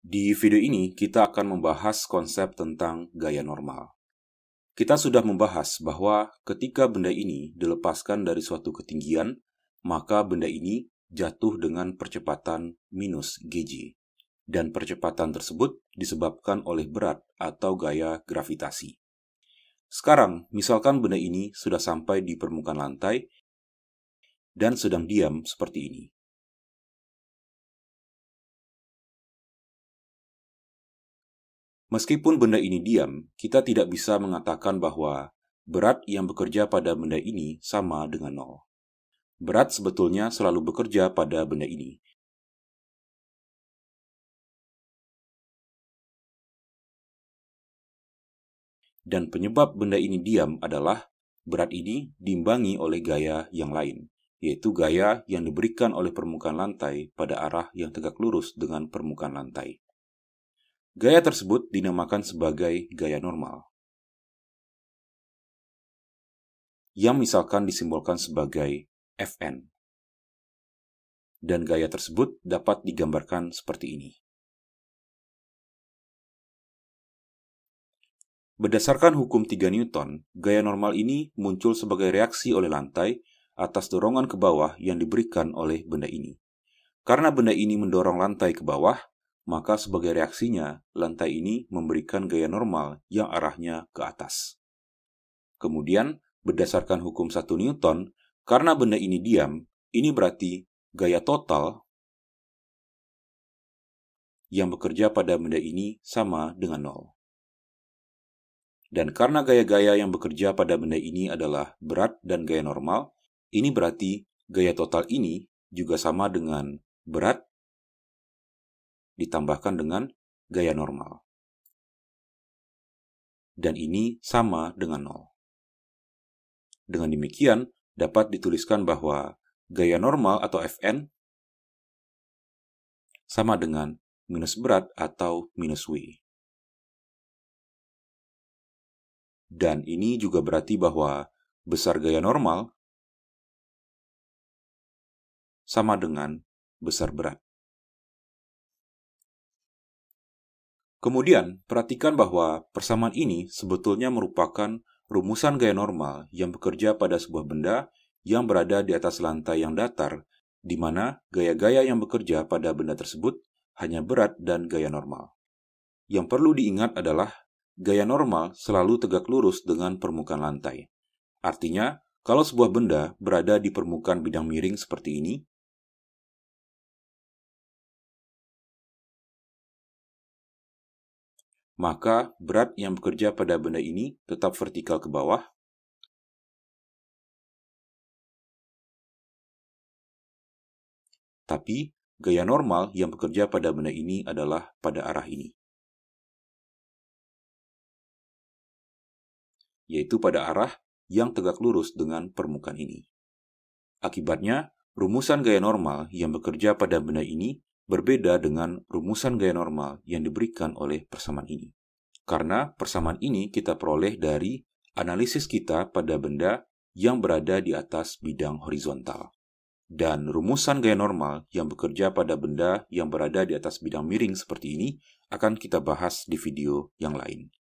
Di video ini, kita akan membahas konsep tentang gaya normal. Kita sudah membahas bahwa ketika benda ini dilepaskan dari suatu ketinggian, maka benda ini jatuh dengan percepatan minus gj. Dan percepatan tersebut disebabkan oleh berat atau gaya gravitasi. Sekarang, misalkan benda ini sudah sampai di permukaan lantai dan sedang diam seperti ini. Meskipun benda ini diam, kita tidak bisa mengatakan bahwa berat yang bekerja pada benda ini sama dengan nol. Berat sebetulnya selalu bekerja pada benda ini. Dan penyebab benda ini diam adalah berat ini diimbangi oleh gaya yang lain, yaitu gaya yang diberikan oleh permukaan lantai pada arah yang tegak lurus dengan permukaan lantai. Gaya tersebut dinamakan sebagai gaya normal, yang misalkan disimbolkan sebagai Fn. Dan gaya tersebut dapat digambarkan seperti ini. Berdasarkan hukum 3 Newton, gaya normal ini muncul sebagai reaksi oleh lantai atas dorongan ke bawah yang diberikan oleh benda ini. Karena benda ini mendorong lantai ke bawah, maka sebagai reaksinya, lantai ini memberikan gaya normal yang arahnya ke atas. Kemudian, berdasarkan hukum 1 Newton, karena benda ini diam, ini berarti gaya total yang bekerja pada benda ini sama dengan nol. Dan karena gaya-gaya yang bekerja pada benda ini adalah berat dan gaya normal, ini berarti gaya total ini juga sama dengan berat ditambahkan dengan gaya normal. Dan ini sama dengan nol. Dengan demikian, dapat dituliskan bahwa gaya normal atau Fn sama dengan minus berat atau minus W. Dan ini juga berarti bahwa besar gaya normal sama dengan besar berat. Kemudian, perhatikan bahwa persamaan ini sebetulnya merupakan rumusan gaya normal yang bekerja pada sebuah benda yang berada di atas lantai yang datar, di mana gaya-gaya yang bekerja pada benda tersebut hanya berat dan gaya normal. Yang perlu diingat adalah gaya normal selalu tegak lurus dengan permukaan lantai. Artinya, kalau sebuah benda berada di permukaan bidang miring seperti ini, maka berat yang bekerja pada benda ini tetap vertikal ke bawah, tapi gaya normal yang bekerja pada benda ini adalah pada arah ini, yaitu pada arah yang tegak lurus dengan permukaan ini. Akibatnya, rumusan gaya normal yang bekerja pada benda ini berbeda dengan rumusan gaya normal yang diberikan oleh persamaan ini. Karena persamaan ini kita peroleh dari analisis kita pada benda yang berada di atas bidang horizontal. Dan rumusan gaya normal yang bekerja pada benda yang berada di atas bidang miring seperti ini akan kita bahas di video yang lain.